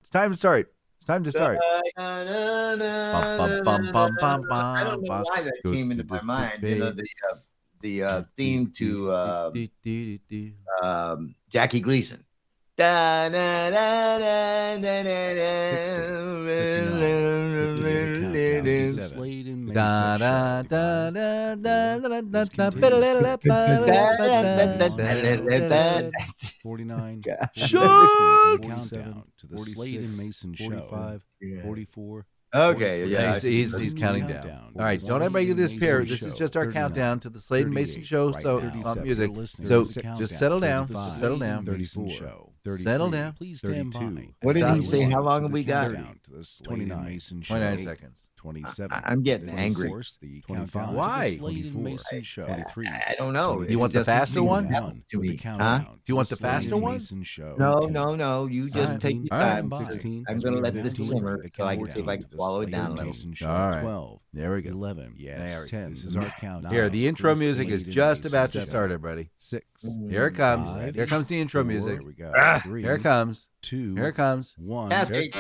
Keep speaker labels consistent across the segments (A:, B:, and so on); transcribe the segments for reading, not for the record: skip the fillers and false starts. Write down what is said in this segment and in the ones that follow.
A: It's time to start. It's time to start.
B: I don't know why that came into my mind. You know, the theme to Jackie Gleason. Da, da, da, da, da, da, da.
C: Slade and
A: Da da
C: Mayson
A: da
C: show.
A: da da da da
C: 49.
A: Shut
C: You're listening to the countdown to the Slade and Mason show. 45, 44.
B: Okay, yeah.
A: He's counting down. All right, don't everybody get disappear. This is just our countdown to the Slade and Mason show. So it's not music. So just settle down. Just settle down.
C: 34.
A: Settle down.
C: Please stand by.
B: What did he say? How long have we got?
C: To the Slade and Mason show.
A: 29 seconds.
C: 27.
B: I'm getting angry.
C: The countdown.
A: Why?
C: To the Slade and Mason show. 23.
B: I don't know.
A: Do you want the faster one?
B: To me.
C: Huh?
A: Do you want the faster one?
B: No. You just take your time. I'm going to let this simmer so I can see if I can swallow it down a little.
A: All right.
C: 12.
A: There we go.
C: 11. Yes. 10. This is our countdown.
A: Here, the intro
C: to
A: music is
C: Slade and
A: just
C: Mason.
A: about to start, everybody.
C: 6.
A: Here it comes.
C: 5,
A: Here comes the intro music.
C: Here we go. 3.
A: Here it comes.
C: 2.
A: Here it comes.
C: 1.
B: Cascade.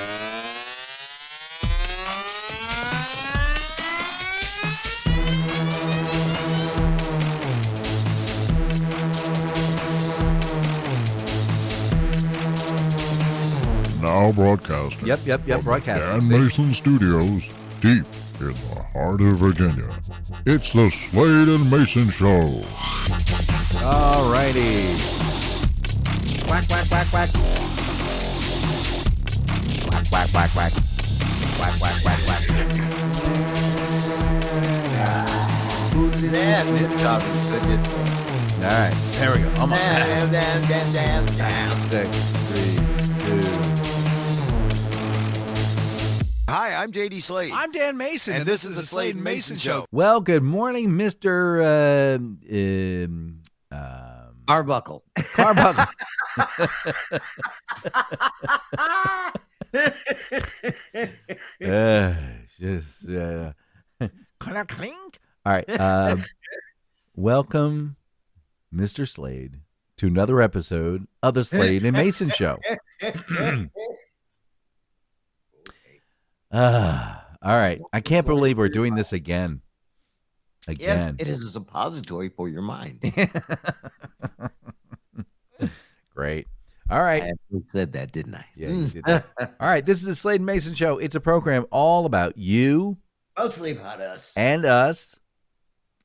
D: Now broadcasting.
A: Yep, broadcasting.
D: Dan Mason Studios, deep in the heart of Virginia. It's the Slade and Mason Show.
A: All righty. Quack, quack, quack, quack. Quack, quack, quack, quack. Quack, quack, quack, quack. All right, there we go. Almost. 6, 3, 2.
B: Hi, I'm JD Slade.
A: I'm Dan Mason,
B: and this is the Slade and Mason Show.
A: Well, good morning, Mr.
B: Arbuckle.
A: Carbuncle. Just clink. All right. Welcome, Mr. Slade, to another episode of the Slade and Mason Show. All right. I can't believe we're doing this again.
B: Yes, it is a suppository for your mind.
A: Great. All right.
B: I actually said that, didn't I?
A: Yeah, you did that. All right. This is the Slade and Mason Show. It's a program all about you.
B: Mostly about us.
A: And us.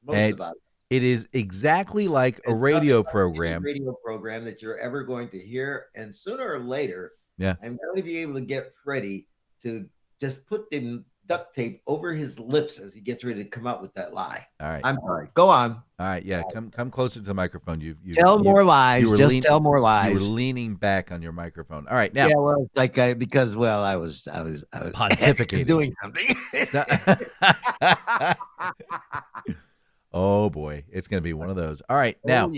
B: Mostly about us.
A: It is exactly like a radio program.
B: Radio program that you're ever going to hear. And sooner or later,
A: yeah,
B: I'm going to be able to get Freddie to just put the duct tape over his lips as he gets ready to come out with that lie.
A: All right.
B: I'm sorry. Go on.
A: All right. Yeah. Come closer to the microphone. You
B: tell more lies. Just tell more lies.
A: You were leaning back on your microphone. All right. Now.
B: Yeah. Well, it's like because I was
A: pontificating,
B: doing something.
A: Oh boy, it's going to be one of those. All right. Now,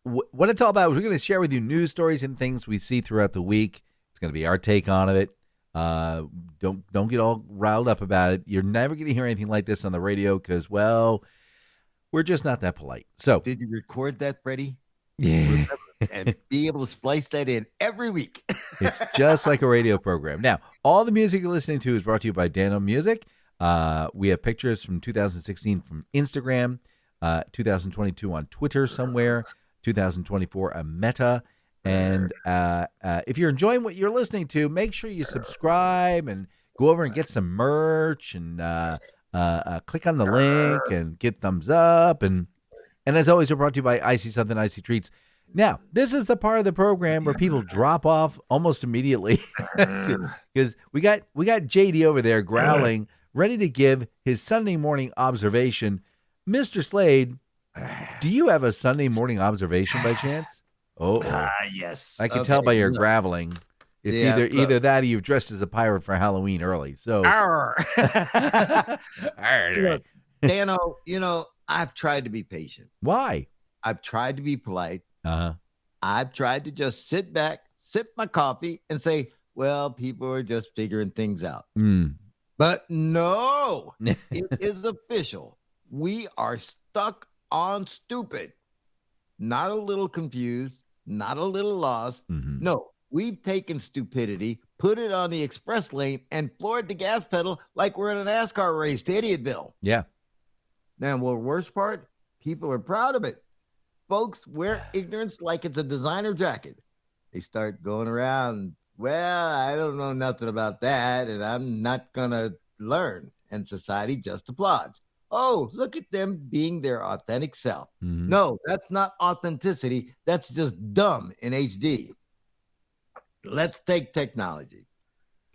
A: what it's all about is we're going to share with you news stories and things we see throughout the week. It's going to be our take on it. Don't get all riled up about it. You're never going to hear anything like this on the radio because, well, we're just not that polite. So,
B: did you record that, Freddie?
A: Yeah,
B: and be able to splice that in every week.
A: It's just like a radio program. Now, all the music you're listening to is brought to you by Dano Music. We have pictures from 2016 from Instagram, 2022 on Twitter somewhere, 2024 on Meta. And if you're enjoying what you're listening to, make sure you subscribe and go over and get some merch and click on the link and get thumbs up. And as always, we're brought to you by Icy Something, Icy Treats. Now, this is the part of the program where people drop off almost immediately because we got JD over there growling, ready to give his Sunday morning observation. Mr. Slade, do you have a Sunday morning observation by chance?
B: Yes.
A: I can tell by your graveling. It's either that or you've dressed as a pirate for Halloween early. So,
B: Dano, I've tried to be patient.
A: Why?
B: I've tried to be polite.
A: Uh-huh.
B: I've tried to just sit back, sip my coffee, and say, well, people are just figuring things out. But no, it is official. We are stuck on stupid. Not a little confused, not a little lost.
A: Mm-hmm.
B: No, We've taken stupidity, put it on the express lane, and floored the gas pedal like we're in a NASCAR race to Idiotville.
A: Yeah.
B: Now, the worst part, people are proud of it. Folks wear ignorance like it's a designer jacket. They start going around, well, I don't know nothing about that, and I'm not going to learn. And society just applauds. Oh, look at them being their authentic self.
A: Mm-hmm.
B: No, that's not authenticity. That's just dumb in HD. Let's take technology.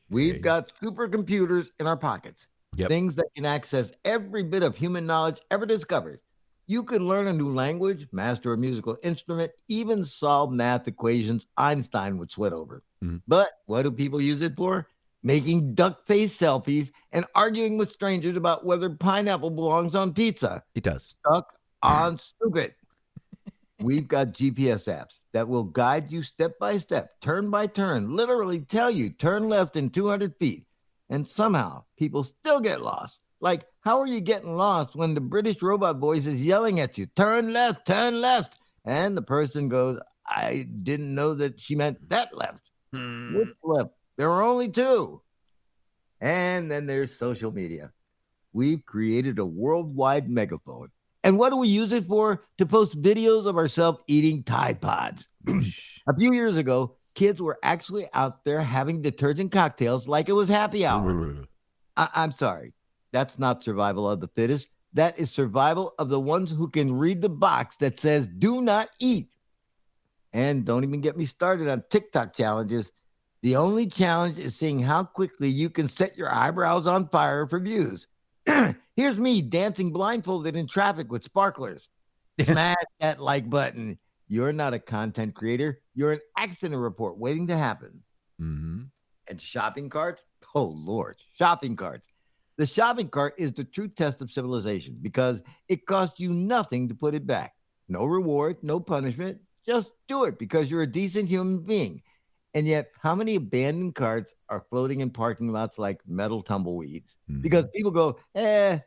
B: We've got supercomputers in our pockets.
A: Yep.
B: Things that can access every bit of human knowledge ever discovered. You could learn a new language, master a musical instrument, even solve math equations Einstein would sweat over.
A: Mm-hmm.
B: But what do people use it for? Making duck face selfies and arguing with strangers about whether pineapple belongs on pizza.
A: It does.
B: Stuck on stupid. We've got GPS apps that will guide you step by step, turn by turn, literally tell you turn left in 200 feet. And somehow people still get lost. Like, how are you getting lost when the British robot voice is yelling at you, turn left, and the person goes, I didn't know that she meant that left. Which left? There are only two. And then there's social media. We've created a worldwide megaphone. And what do we use it for? To post videos of ourselves eating Tide Pods. A few years ago, kids were actually out there having detergent cocktails like it was happy hour. I'm sorry. That's not survival of the fittest. That is survival of the ones who can read the box that says, do not eat. And don't even get me started on TikTok challenges. The only challenge is seeing how quickly you can set your eyebrows on fire for views. Here's me dancing blindfolded in traffic with sparklers. Smash that like button. You're not a content creator. You're an accident report waiting to happen.
A: Mm-hmm.
B: And shopping carts? Oh, Lord. Shopping carts. The shopping cart is the true test of civilization because it costs you nothing to put it back. No reward, no punishment. Just do it because you're a decent human being. And yet, how many abandoned carts are floating in parking lots like metal tumbleweeds?
A: Mm-hmm.
B: Because people go,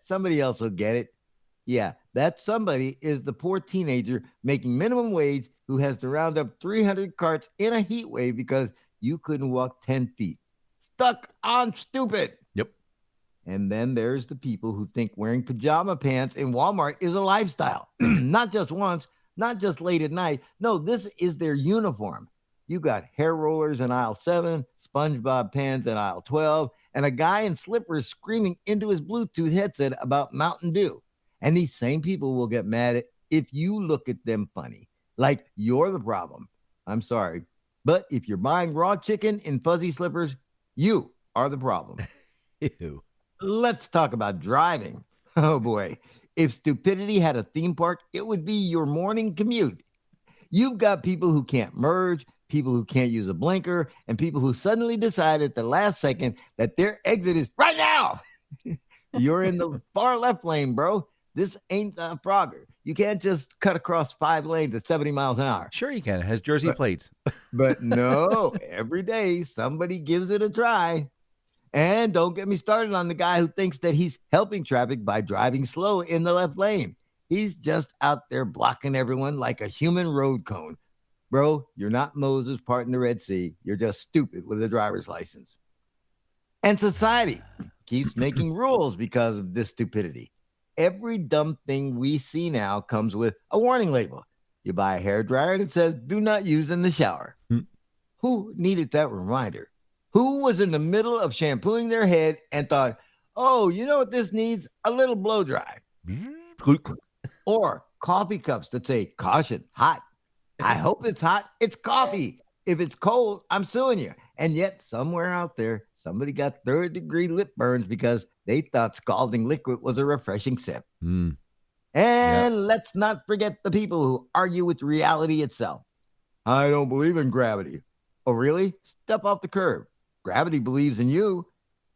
B: somebody else will get it. Yeah, that somebody is the poor teenager making minimum wage who has to round up 300 carts in a heat wave because you couldn't walk 10 feet. Stuck on stupid.
A: Yep.
B: And then there's the people who think wearing pajama pants in Walmart is a lifestyle. Not just once, not just late at night. No, this is their uniform. You got hair rollers in aisle 7, SpongeBob pants in aisle 12, and a guy in slippers screaming into his Bluetooth headset about Mountain Dew. And these same people will get mad if you look at them funny, like you're the problem. I'm sorry. But if you're buying raw chicken in fuzzy slippers, you are the problem.
A: Ew.
B: Let's talk about driving. Oh, boy. If stupidity had a theme park, it would be your morning commute. You've got people who can't merge, people who can't use a blinker, and people who suddenly decide at the last second that their exit is right now. You're in the far left lane, bro. This ain't a Frogger. You can't just cut across 5 lanes at 70 miles an hour.
A: Sure you can. It has Jersey plates.
B: But no, every day somebody gives it a try. And don't get me started on the guy who thinks that he's helping traffic by driving slow in the left lane. He's just out there blocking everyone like a human road cone. Bro, you're not Moses parting the Red Sea. You're just stupid with a driver's license. And society keeps making rules because of this stupidity. Every dumb thing we see now comes with a warning label. You buy a hairdryer and it says, do not use in the shower. Who needed that reminder? Who was in the middle of shampooing their head and thought, oh, you know what this needs? A little blow dry. Or coffee cups that say, caution, hot. I hope it's hot. It's coffee. If it's cold, I'm suing you. And yet somewhere out there, somebody got 3rd-degree lip burns because they thought scalding liquid was a refreshing sip. And let's not forget the people who argue with reality itself. I don't believe in gravity. Oh, really? Step off the curb. Gravity believes in you.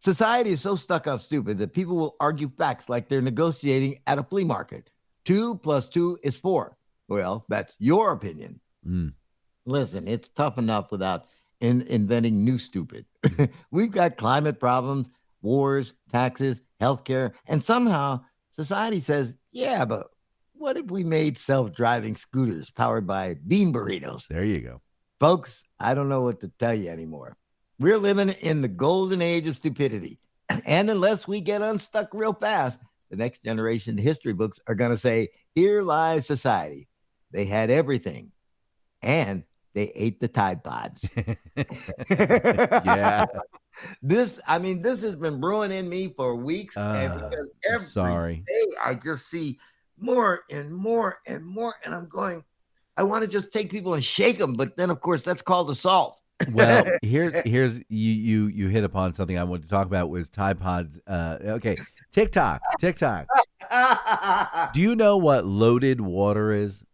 B: Society is so stuck on stupid that people will argue facts like they're negotiating at a flea market. 2 + 2 is 4. Well, that's your opinion. Listen, it's tough enough without inventing new stupid. We've got climate problems, wars, taxes, healthcare, and somehow society says, yeah, but what if we made self-driving scooters powered by bean burritos?
A: There you go.
B: Folks, I don't know what to tell you anymore. We're living in the golden age of stupidity. And unless we get unstuck real fast, the next generation history books are going to say, here lies society. They had everything. And they ate the Tide Pods.
A: Yeah.
B: This has been brewing in me for weeks. And because every day I just see more and more and more. And I'm going, I want to just take people and shake them. But then, of course, that's called assault.
A: Well, here's you hit upon something I wanted to talk about was Tide Pods. Okay, TikTok. Do you know what loaded water is?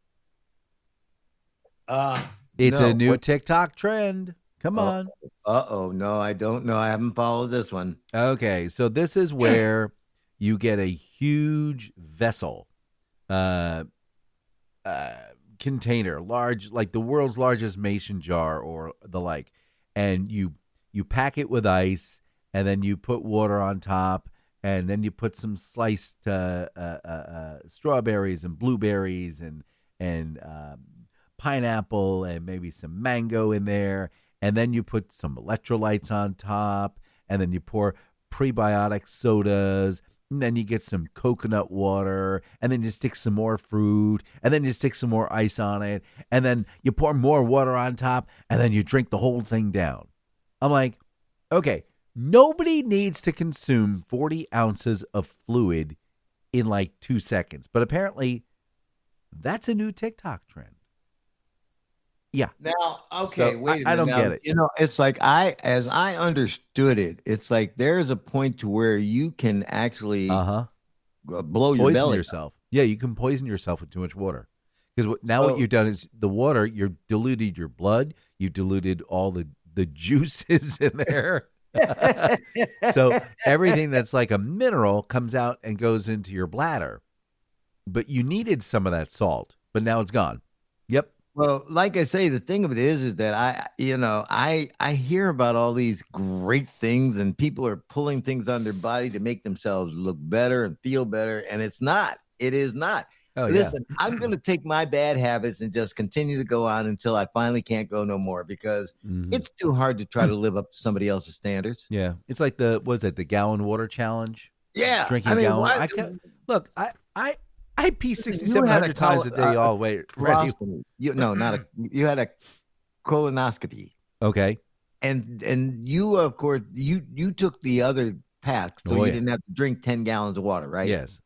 A: It's a new TikTok trend. Come on.
B: No, I don't know. I haven't followed this one.
A: Okay, so this is where you get a huge vessel, container, large, like the world's largest mason jar or the like, and you pack it with ice, and then you put water on top, and then you put some sliced strawberries and blueberries and pineapple and maybe some mango in there, and then you put some electrolytes on top, and then you pour prebiotic sodas, and then you get some coconut water, and then you stick some more fruit, and then you stick some more ice on it, and then you pour more water on top, and then you drink the whole thing down. I'm like, okay, nobody needs to consume 40 ounces of fluid in like 2 seconds, but apparently that's a new TikTok trend. Yeah.
B: Now, okay,
A: so
B: wait a minute.
A: I don't get it.
B: You know, it's like as I understood it, it's like there's a point to where you can actually blow your
A: poison
B: belly
A: yourself. Yeah, you can poison yourself with too much water. Because what you've done is the water, you've diluted your blood, you've diluted all the juices in there. So everything that's like a mineral comes out and goes into your bladder. But you needed some of that salt, but now it's gone. Yep.
B: Well, like I say, the thing of it is that I hear about all these great things and people are pulling things on their body to make themselves look better and feel better. And it is not.
A: Oh,
B: listen, I'm going to take my bad habits and just continue to go on until I finally can't go no more because it's too hard to try to live up to somebody else's standards.
A: Yeah. It's like the gallon water challenge?
B: Yeah.
A: Drinking gallon. Look, I pee 6,700 times a day all the way.
B: You had a colonoscopy.
A: Okay.
B: And you, of course, you took the other path, so you didn't have to drink 10 gallons of water, right?
A: Yes.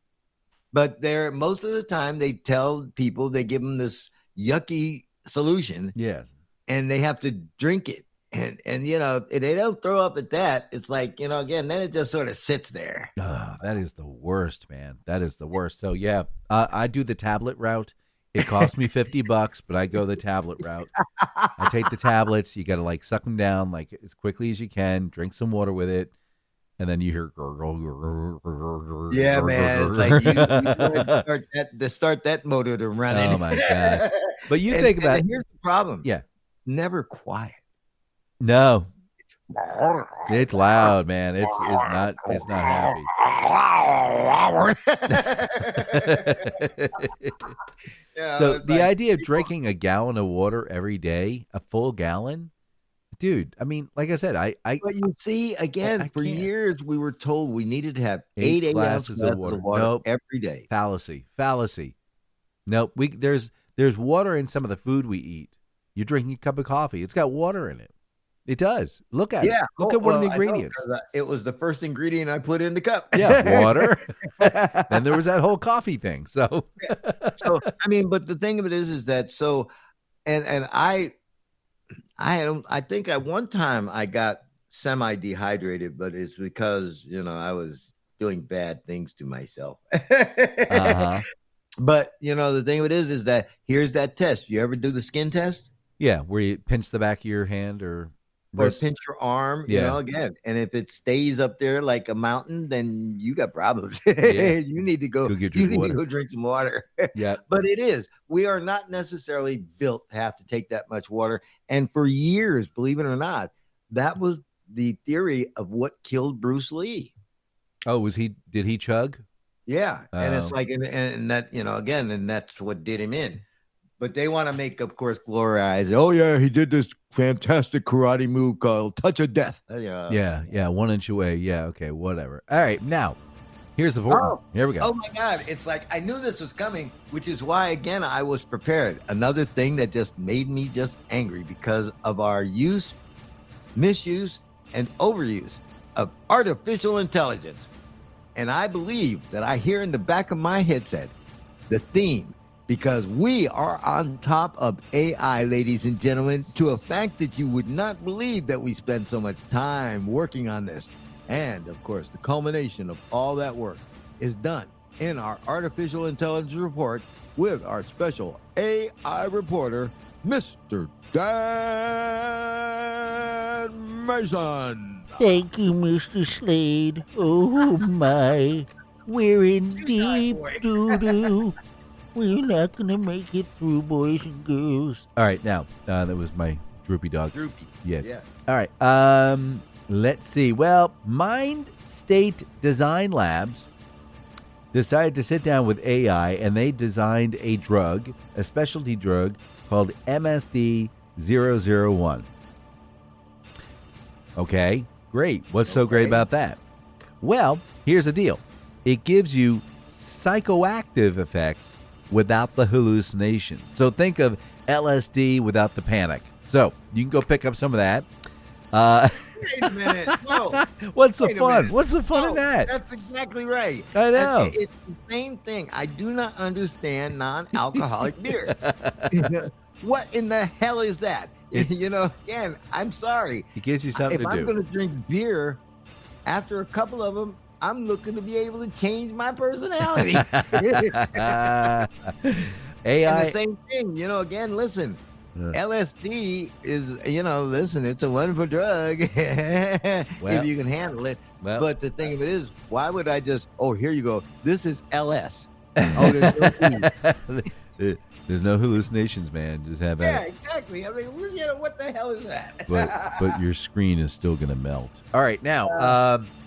B: But most of the time they tell people, they give them this yucky solution.
A: Yes.
B: And they have to drink it. And they don't throw up at that. It's like, again, then it just sort of sits there.
A: Oh, that is the worst, man. That is the worst. So yeah, I do the tablet route. It costs me $50, but I go the tablet route. I take the tablets. You got to like suck them down like as quickly as you can. Drink some water with it, and then you hear gurgle.
B: Yeah, man. It's like you start that motor to run.
A: Oh my gosh! But you think about
B: here's the problem.
A: Yeah,
B: never quiet.
A: No, it's loud, man. It's not happy. So the idea of drinking a gallon of water every day, a full gallon, dude. I mean, like I said,
B: But you see, again, for years we were told we needed to have 8
A: glasses of water nope.
B: every day.
A: Fallacy. Nope. There's water in some of the food we eat. You're drinking a cup of coffee. It's got water in it. It does. Look at it. Look at one of the ingredients.
B: It was the first ingredient I put in the cup.
A: Yeah, water. Then there was that whole coffee thing. So,
B: I mean, but the thing of it is that and I think at one time I got semi dehydrated, but it's because I was doing bad things to myself. But the thing of it is that here's that test. You ever do the skin test?
A: Yeah, where you pinch the back of your hand or
B: pinch your arm, again. And if it stays up there like a mountain, then you got problems. You need to go drink some water.
A: Yeah.
B: But we are not necessarily built to have to take that much water. And for years, believe it or not, that was the theory of what killed Bruce Lee.
A: Oh, did he chug?
B: Yeah. And it's like, and that, again, and that's what did him in. But they want to make, of course, glorize. Oh, yeah, he did this fantastic karate move called Touch of Death.
A: Yeah, 1 inch away. Yeah, okay, whatever. All right, now, here's the vote. Here we go.
B: Oh, my God. It's like I knew this was coming, which is why, again, I was prepared. Another thing that just made me just angry because of our use, misuse, and overuse of artificial intelligence. And I believe that I hear in the back of my headset the theme, because we are on top of AI, ladies and gentlemen, to a fact that you would not believe that we spend so much time working on this. And, of course, the culmination of all that work is done in our artificial intelligence report with our special AI reporter, Mr. Dan Mayson.
E: Thank you, Mr. Slade. Oh, my. We're in deep doo-doo. We're not going to make it through, boys and girls.
A: All right, now, that was my droopy dog.
B: Droopy.
A: Yes.
B: Yeah.
A: All right, let's see. Well, Mind State Design Labs decided to sit down with AI, and they designed a drug, a specialty drug called MSD-001. Okay, great. What's so great about that? Well, here's the deal. It gives you psychoactive effects without the hallucination. So think of LSD without the panic. So you can go pick up some of that.
B: Wait a minute. Whoa.
A: What's the
B: Wait a
A: fun?
B: minute.
A: What's the fun in that?
B: That's exactly right.
A: I know.
B: It's the same thing. I do not understand non-alcoholic beer. What in the hell is that? Again, I'm sorry.
A: It gives you something
B: if
A: to
B: I'm
A: do.
B: going to drink beer, after a couple of them, I'm looking to be able to change my personality.
A: AI.
B: And the same thing, again, listen, LSD is, listen, it's a wonderful drug if you can handle it.
A: Well,
B: but the thing of it is, why would I just, here you go. This is LS. Oh, there's no E.
A: There's no hallucinations, man. Just have
B: Yeah,
A: at it.
B: exactly. I mean, what the hell is that?
A: But your screen is still going to melt. All right, now,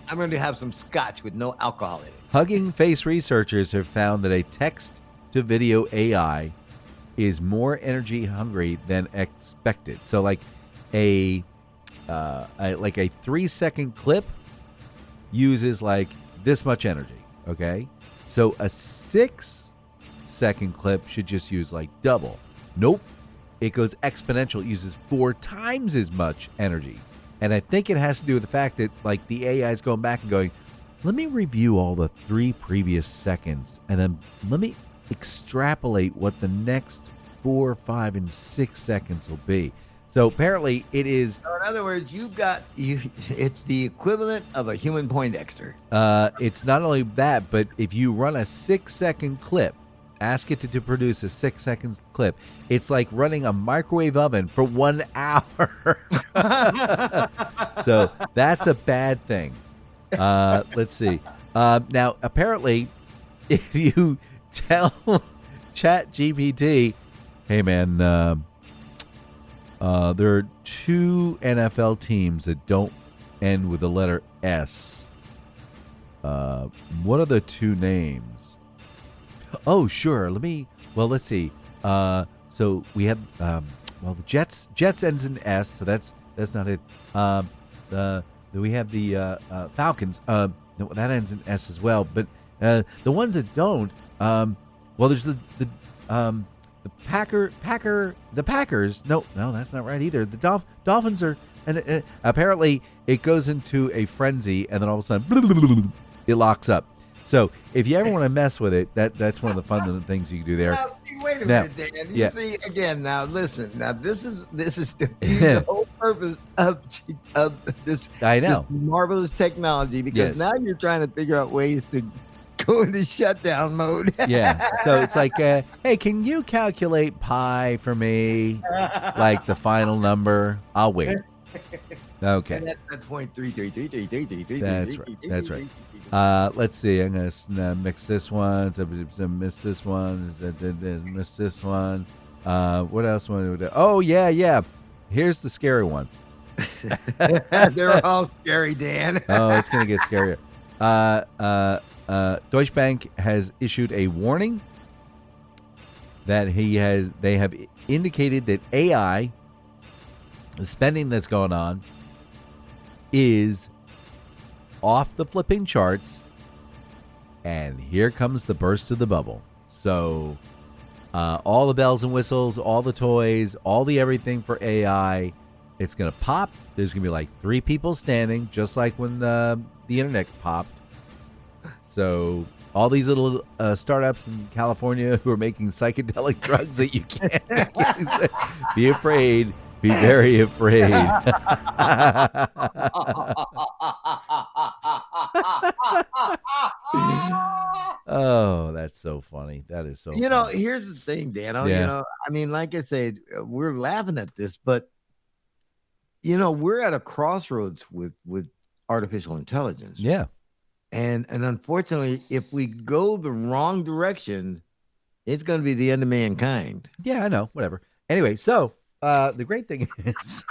B: I'm going to have some scotch with no alcohol in it.
A: Hugging Face researchers have found that a text-to-video AI is more energy hungry than expected. So, like a 3-second clip uses like this much energy. Okay, so a 6-second clip should just use like double. Nope, it goes exponential. It uses 4 times as much energy. And I think it has to do with the fact that like the AI is going back and going, let me review all the 3 previous seconds and then let me extrapolate what the next 4, 5, and 6 seconds will be. So apparently it is.
B: So in other words, it's the equivalent of a human Poindexter.
A: It's not only that, but if you run a 6-second clip, ask it to produce a 6-second clip, it's like running a microwave oven for 1 hour. So that's a bad thing. Let's see. Now, apparently, if you tell ChatGPT, hey, man, there are 2 NFL teams that don't end with the letter S. What are the 2 names? Oh, sure. Let's see. So we have, the Jets ends in S, so that's not it. We have the Falcons. That ends in S as well. But the ones that don't, there's the Packers. No, that's not right either. The Dolphins are, and apparently it goes into a frenzy, and then all of a sudden, it locks up. So if you ever want to mess with it, that's one of the fun things you can do there.
B: Now, wait a minute, Dan. You see, again, now listen. Now this is the whole purpose of this.
A: I know.
B: This marvelous technology, because
A: Yes.
B: now you're trying to figure out ways to go into shutdown mode.
A: Yeah. So it's like, hey, can you calculate pi for me? Like the final number? I'll wait. Okay.
B: And that's point 3333333.
A: That's right. Let's see. I'm gonna mix this one. Miss this one. Miss this one. What else want to do? Oh yeah. Here's the scary one.
B: They're all scary, Dan.
A: Oh, it's gonna get scarier. Deutsche Bank has issued a warning that they have indicated that AI, the spending that's going on, is off the flipping charts. And here comes the burst of the bubble. So all the bells and whistles, all the toys, all the everything for AI, it's going to pop. There's going to be like 3 people standing, just like when the internet popped. So all these little startups in California who are making psychedelic drugs that you can't be afraid. Be very afraid. Oh, that's so funny. That is so funny.
B: Here's the thing, Dano.
A: Yeah.
B: I mean, like I said, we're laughing at this, but we're at a crossroads with artificial intelligence.
A: Yeah.
B: And unfortunately, if we go the wrong direction, it's going to be the end of mankind.
A: Yeah, I know. Whatever. Anyway, so the great thing is,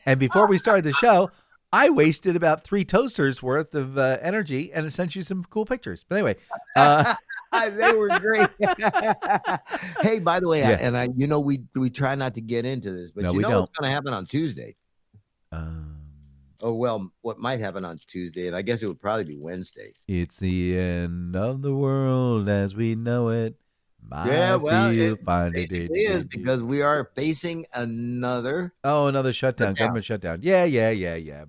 A: and before we started the show, I wasted about 3 toasters worth of energy and it sent you some cool pictures. But anyway,
B: they were great. Hey, by the way,
A: yeah.
B: We try not to get into this, but
A: no,
B: what's
A: don't.
B: going to happen on Tuesday? What might happen on Tuesday, and I guess it would probably be Wednesday.
A: It's the end of the world as we know it.
B: It is because we are facing another
A: shutdown. Government shutdown. Yeah.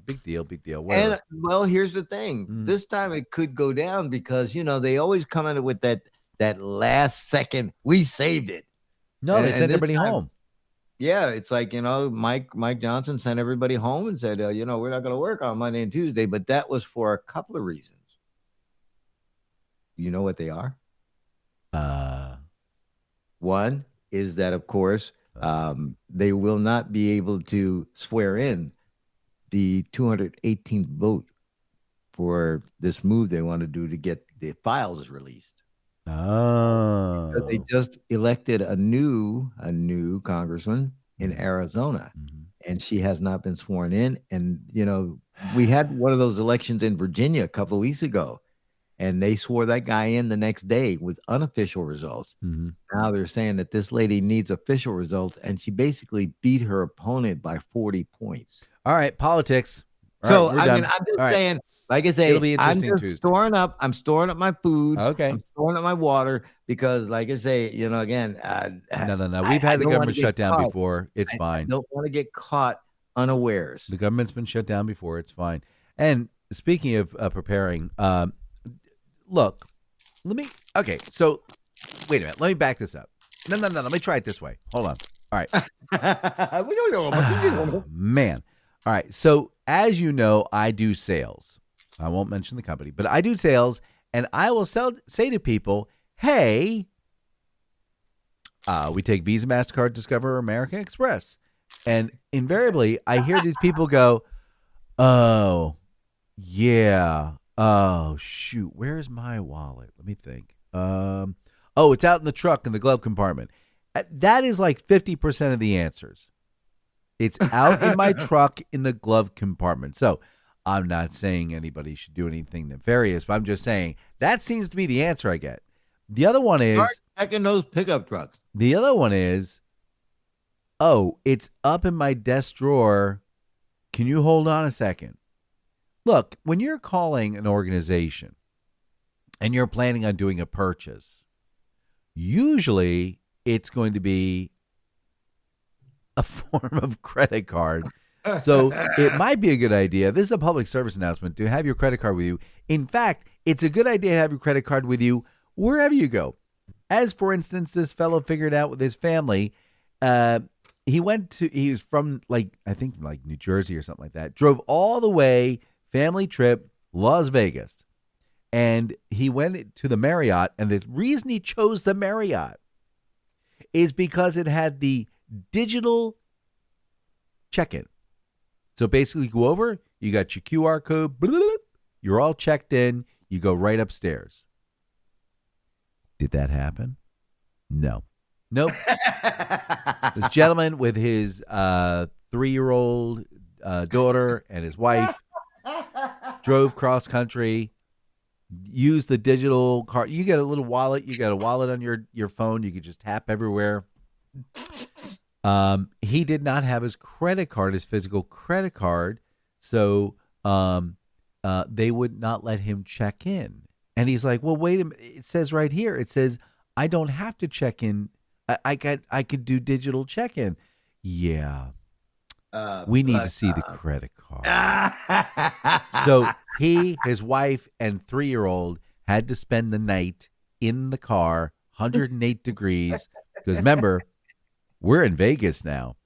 A: Big deal. Whatever.
B: And here's the thing. This time it could go down because they always come in with that last second. We saved it.
A: No, they sent everybody home.
B: Yeah, it's like Mike Johnson sent everybody home and said, we're not going to work on Monday and Tuesday, but that was for a couple of reasons. You know what they are? One is that, of course, they will not be able to swear in the 218th vote for this move they want to do to get the files released.
A: Oh.
B: Because they just elected a new congressman in Arizona, and she has not been sworn in. And, we had one of those elections in Virginia a couple of weeks ago. And they swore that guy in the next day with unofficial results. Now they're saying that this lady needs official results, and she basically beat her opponent by 40 points.
A: All right, politics.
B: I'm just saying, like I say,
A: it'll be interesting
B: I'm just
A: Tuesday.
B: I'm storing up my food.
A: Okay.
B: I'm storing up my water because, like I say, again.
A: No. We've had the government shut down before. It's fine.
B: I don't want to get caught unawares.
A: The government's been shut down before. It's fine. And speaking of preparing, look, so wait a minute. Let me back this up. No. Let me try it this way. Hold on. All right. Man. All right. So as you know, I do sales. I won't mention the company, but I do sales, and I will say to people, hey, we take Visa, MasterCard, Discover, American Express. And invariably, I hear these people go, oh, yeah. Oh, shoot. Where's my wallet? Let me think. It's out in the truck in the glove compartment. That is like 50% of the answers. It's out in my truck in the glove compartment. So I'm not saying anybody should do anything nefarious, but I'm just saying that seems to be the answer I get. The other one is...
B: Start checking those pickup trucks.
A: The other one is, it's up in my desk drawer. Can you hold on a second? Look, when you're calling an organization and you're planning on doing a purchase, usually it's going to be a form of credit card. So it might be a good idea. This is a public service announcement to have your credit card with you. In fact, it's a good idea to have your credit card with you wherever you go. As, for instance, this fellow figured out with his family, he was from I think New Jersey or something like that, drove all the way, family trip, Las Vegas. And he went to the Marriott. And the reason he chose the Marriott is because it had the digital check-in. So basically, you go over, you got your QR code, you're all checked in, you go right upstairs. Did that happen? No. Nope. This gentleman with his 3-year-old daughter and his wife drove cross country use the digital card. You get a little wallet. You got a wallet on your phone. You could just tap everywhere. He did not have his credit card, his physical credit card, so they would not let him check in. And he's like, well, wait a minute. It says right here, it says, I don't have to check in. I could do digital check-in. Yeah. We need to see the credit card. So he, his wife, and 3-year-old had to spend the night in the car, 108 degrees. Because remember, we're in Vegas now.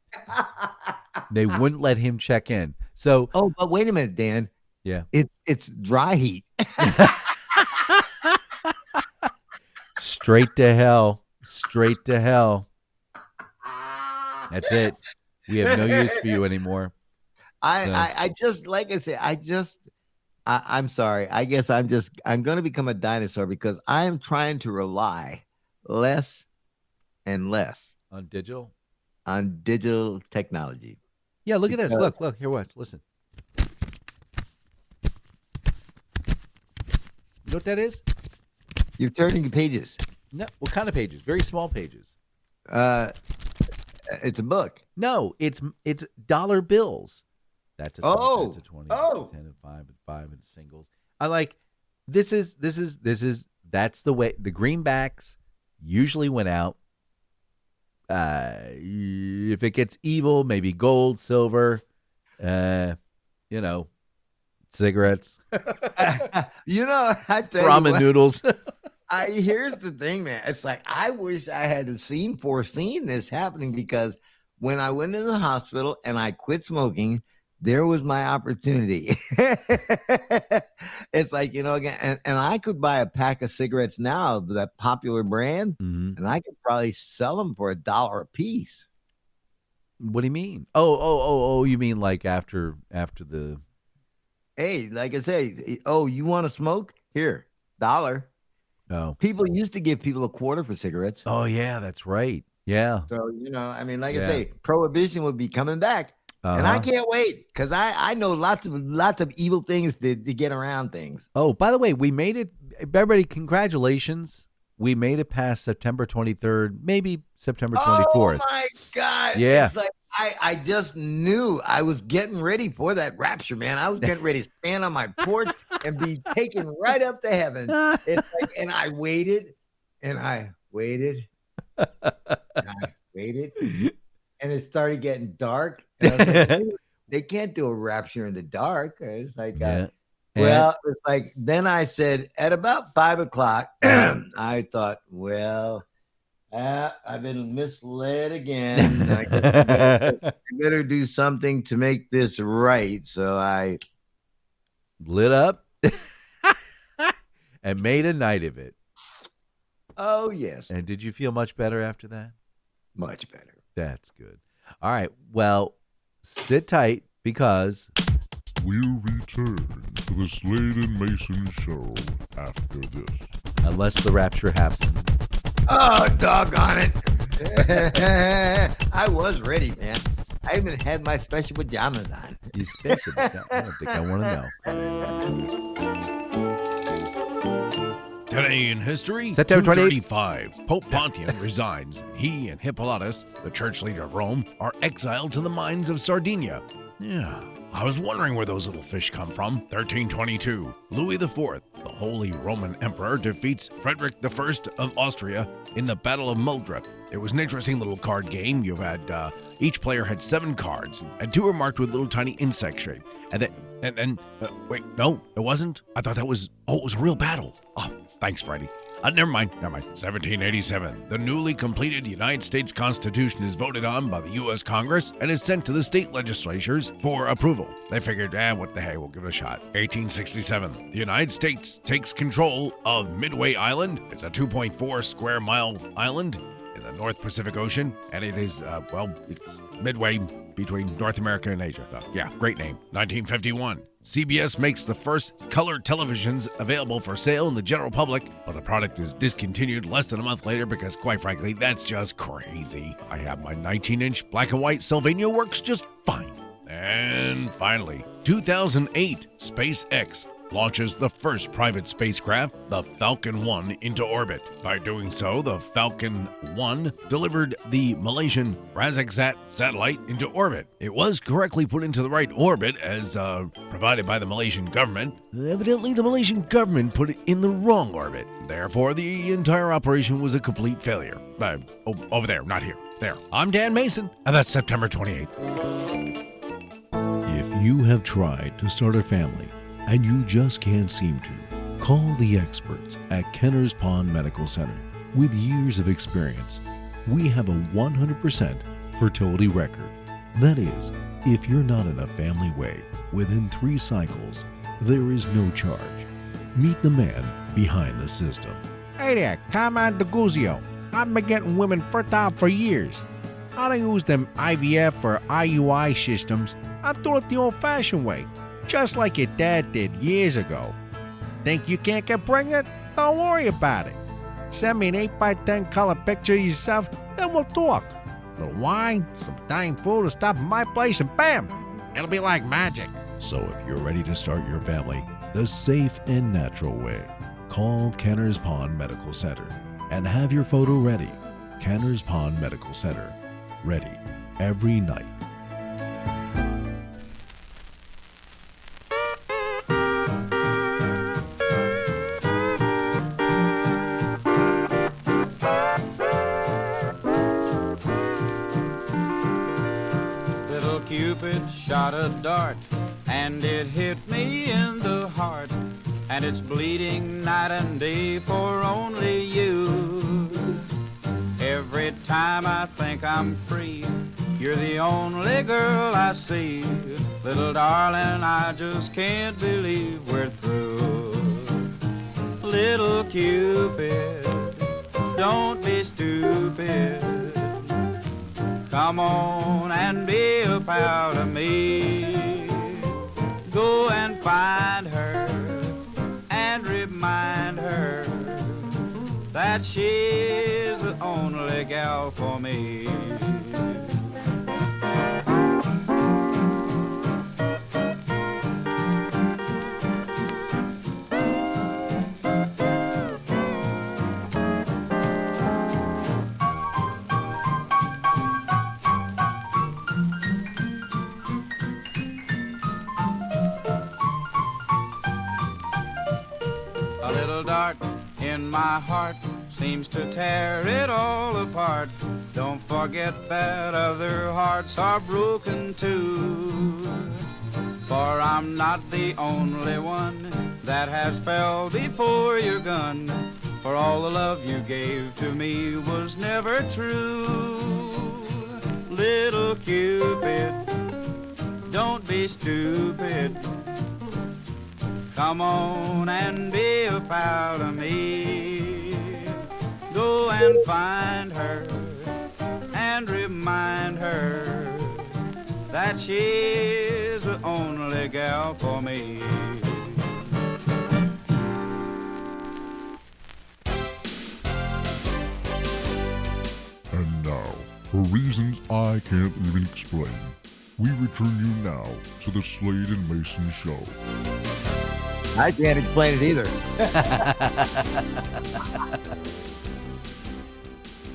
A: They wouldn't let him check in. So,
B: but wait a minute, Dan.
A: Yeah.
B: It's dry heat.
A: Straight to hell. Straight to hell. That's it. We have no use for you anymore.
B: I just, like I said, I'm sorry. I guess I'm going to become a dinosaur because I am trying to rely less and less
A: on digital
B: technology.
A: Yeah, look at this. Look, here, watch. Listen. You know what that is?
B: You're turning pages.
A: No, what kind of pages? Very small pages.
B: It's a book.
A: No, it's dollar bills. That's a 20, that's a 20, 10 and 5 and 5 and singles. I like this is that's the way the greenbacks usually went out. If it gets evil, maybe gold, silver, cigarettes.
B: I tell you
A: ramen
B: what,
A: noodles.
B: Here's the thing, man. It's like I wish I had foreseen this happening, because when I went into the hospital and I quit smoking, there was my opportunity. It's like, again, and I could buy a pack of cigarettes now, that popular brand, and I could probably sell them for $1 a piece.
A: What do you mean? Oh, you mean like after the...
B: Hey, like I say, you want to smoke? Here, $1.
A: Oh.
B: People used to give people $0.25 for cigarettes.
A: Oh, yeah, that's right. Yeah.
B: So, I say, prohibition would be coming back. And I can't wait, because I know lots of evil things to get around things.
A: Oh, by the way, we made it. Everybody, congratulations. We made it past September 23rd, maybe September 24th.
B: Oh, my God.
A: Yeah.
B: It's like I just knew I was getting ready for that rapture, man. I was getting ready to stand on my porch and be taken right up to heaven. It's like, and I waited, and I waited, and I waited. And it started getting dark. And I was like, they can't do a rapture in the dark. It's like, it's like, then I said at about 5:00, I thought, I've been misled again. I better do something to make this right. So I
A: lit up and made a night of it.
B: Oh, yes.
A: And did you feel much better after that?
B: Much better.
A: That's good. All right. Well, sit tight, because
D: we'll return to the Slade and Mayson show after this.
A: Unless the rapture happens.
B: Oh, doggone it. I was ready, man. I even had my special pajamas on.
A: You special pajamas? I don't think I want to know.
C: Today in history,
A: September
C: 235, Pope Pontian resigns. He and Hippolytus, the church leader of Rome, are exiled to the mines of Sardinia. Yeah, I was wondering where those little fish come from. 1322, Louis IV, the Holy Roman Emperor, defeats Frederick I of Austria in the Battle of Muldref. It was an interesting little card game. You had each player had 7 cards, and 2 were marked with little tiny insect shape. And then, wait, no, it wasn't. I thought it was a real battle. Oh, thanks, Freddie. Never mind. 1787, the newly completed United States Constitution is voted on by the U.S. Congress and is sent to the state legislatures for approval. They figured, what the hey, we'll give it a shot. 1867, the United States takes control of Midway Island. It's a 2.4 square mile island in the North Pacific Ocean, and it is, it's midway between North America and Asia. Great name. 1951, CBS makes the first color televisions available for sale in the general public, but the product is discontinued less than a month later because, quite frankly, that's just crazy. I have my 19-inch black and white Sylvania, works just fine. And finally, 2008, SpaceX launches the first private spacecraft, the Falcon 1, into orbit. By doing so, the Falcon 1 delivered the Malaysian Razaksat satellite into orbit. It was correctly put into the right orbit as provided by the Malaysian government. Evidently, the Malaysian government put it in the wrong orbit. Therefore, the entire operation was a complete failure. Over there, not here. There. I'm Dan Mason, and that's September 28th. If you have tried to start a family and you just can't seem to, call the experts at Kenner's Pond Medical Center. With years of experience, we have a 100% fertility record. That is, if you're not in a family way within 3 cycles, there is no charge. Meet the man behind the system.
F: Hey there, Carmine DeGuzio. I've been getting women fertile for years. I don't use them IVF or IUI systems. I do it the old-fashioned way, just like your dad did years ago. Think you can't get pregnant? Don't worry about it. Send me an 8x10 color picture of yourself, then we'll talk. A little wine, some Italian food, a stop at my place, and bam! It'll be like magic.
C: So if you're ready to start your family the safe and natural way, call Kenner's Pond Medical Center and have your photo ready. Kenner's Pond Medical Center. Ready every night.
G: Little Cupid shot a dart, and it hit me in the heart, and it's bleeding night and day for only you. Every time I think I'm free, you're the only girl I see. Little darling, I just can't believe we're through. Little Cupid, don't be stupid. Come on and be a pal to me. Go and find her and remind her that she's the only gal for me. A little dart in my heart seems to tear it all apart. Don't forget that other hearts are broken too. For I'm not the only one that has fell before your gun. For all the love you gave to me was never true. Little Cupid, don't be stupid. Come on and be a pal to me. Go and find her and remind her that she's the only gal for me.
D: And now, for reasons I can't even explain, we return you now to the Slade and Mayson Show.
B: I can't explain it either.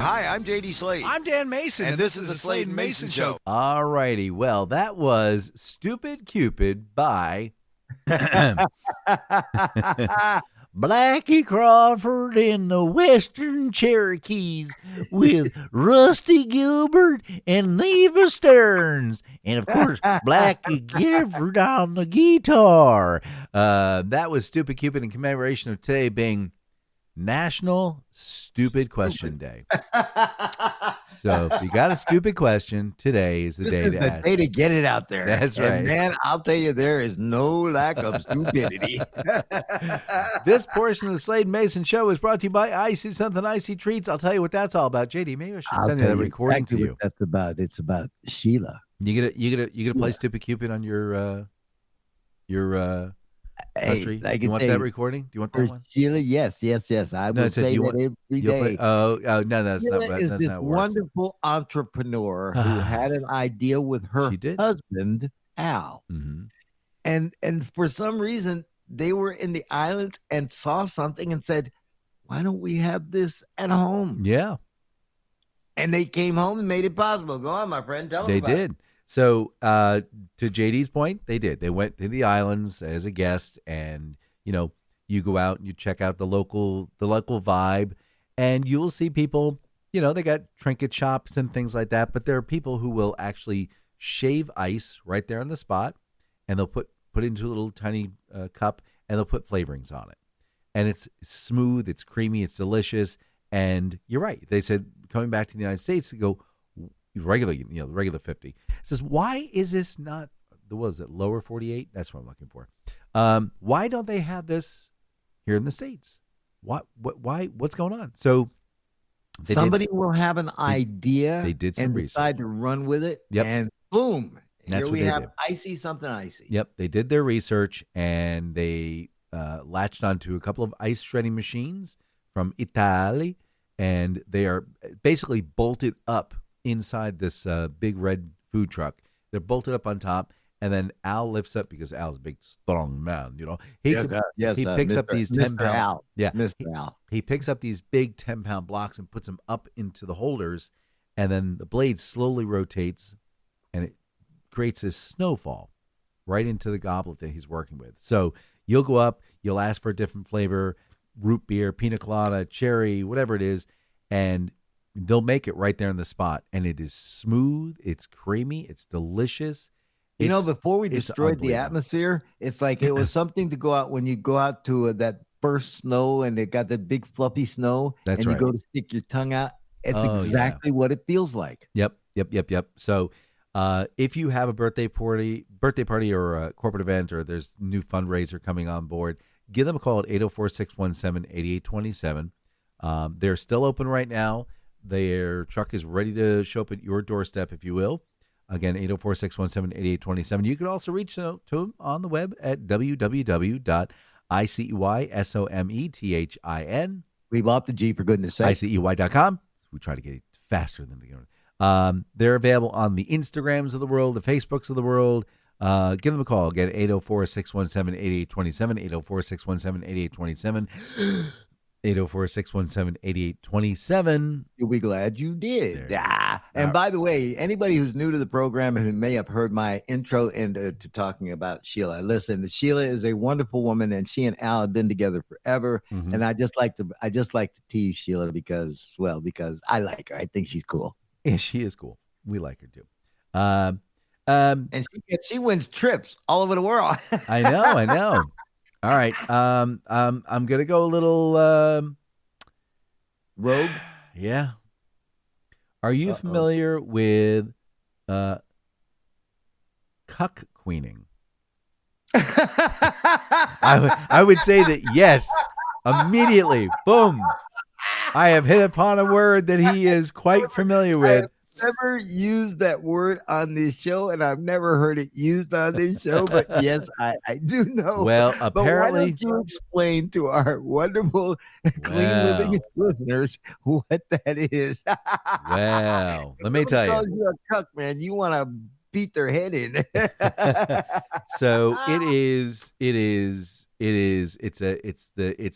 B: Hi, I'm JD Slade.
C: I'm Dan Mason,
B: and this is the Slade and Mayson Show.
A: All righty. Well, that was Stupid Cupid by
E: Blackie Crawford and the Western Cherokees with Rusty Gilbert and Neva Stearns. And, of course, Blackie Gifford on the guitar.
A: that was Stupid Cupid in commemoration of today being National Stupid Question Day. So if you got a stupid question, today is the day to ask.
B: Day to get it out there.
A: That's right.
B: And man, I'll tell you, there is no lack of stupidity.
A: This portion of the Slade and Mayson Show is brought to you by Icy Something Icy Treats. I'll tell you what that's all about. JD, maybe I should send you that recording to you.
B: What that's about. It's about Sheila.
A: You gonna play Stupid Cupid on your country?
B: Like
A: you want that recording? Do you want that one?
B: Sheila, yes. I will play that every day.
A: No, that's
B: Sheila
A: not.
B: is
A: That's
B: this
A: not
B: wonderful entrepreneur who had an idea with her husband Al,
A: Mm-hmm.
B: and for some reason they were in the islands and saw something and said, why don't we have this at home?
A: Yeah.
B: And they came home and made it possible. Go on, my friend. Tell them
A: They
B: about it.
A: did. So to JD's point, they did. They went to the islands as a guest, and you go out and you check out the local vibe, and you will see people. They got trinket shops and things like that, but there are people who will actually shave ice right there on the spot, and they'll put it into a little tiny cup, and they'll put flavorings on it, and it's smooth, it's creamy, it's delicious. And you're right. They said coming back to the United States to go regular, the regular 50. It says, why is this not lower 48? That's what I'm looking for. Why don't they have this here in the States? Why? What's going on? So
B: somebody will have an idea.
A: They did some
B: and
A: research.
B: decide to run with it.
A: Yep.
B: And boom,
A: That's
B: here
A: what
B: we
A: they
B: have
A: did.
B: icy something icy.
A: Yep, they did their research, and they latched onto a couple of ice shredding machines from Italy, and they are basically bolted up inside this big red food truck. They're bolted up on top, and then Al lifts up, because Al's a big, strong man. He picks up these 10-pound.
B: Al.
A: Yeah,
B: Mr. Al.
A: He picks up these big 10-pound blocks and puts them up into the holders, and then the blade slowly rotates, and it creates this snowfall right into the goblet that he's working with. So you'll go up, you'll ask for a different flavor, root beer, pina colada, cherry, whatever it is, and they'll make it right there on the spot. And it is smooth, it's creamy, it's delicious.
B: Before we destroyed the
A: unbelievable.
B: atmosphere, it's like it was something to go out when you go out to that first snow and it got the big fluffy snow.
A: That's
B: and
A: right.
B: you go to stick your tongue out. It's
A: Oh,
B: exactly what it feels like.
A: Yep. So if you have a birthday party or a corporate event, or there's a new fundraiser coming on board, give them a call at 804-617-8827. They're still open right now. Their truck is ready to show up at your doorstep, if you will. Again, 804-617-8827. You can also reach out to them on the web at www.iceysommethin.
B: Leave off the G, for goodness sake.
A: ICEY.com. We try to get it faster than the beginning. They're available on the Instagrams of the world, the Facebooks of the world. Give them a call. Again, 804-617-8827, 804-617-8827, 804-617-8827.
B: You'll be glad you did.
A: There.
B: And by the way, anybody who's new to the program and who may have heard my intro into talking about Sheila, listen, Sheila is a wonderful woman, and she and Al have been together forever.
A: Mhm.
B: And I just like to tease Sheila because I like her. I think she's cool.
A: Yeah, she is cool. We like her too.
B: And she wins trips all over the world.
A: I know. All right. I'm gonna go a little
B: Rogue.
A: Yeah. Are you familiar with cuck queening? I would say that yes. Immediately. Boom. I have hit upon a word that he is quite familiar with.
B: I've never used that word on this show, and I've never heard it used on this show. But yes, I do know.
A: Well,
B: But why
A: apparently,
B: don't you explain to our wonderful clean living listeners what that is?
A: well, let me tell
B: Calls
A: you.
B: you a cuck, man. You want to beat their head in.
A: So it's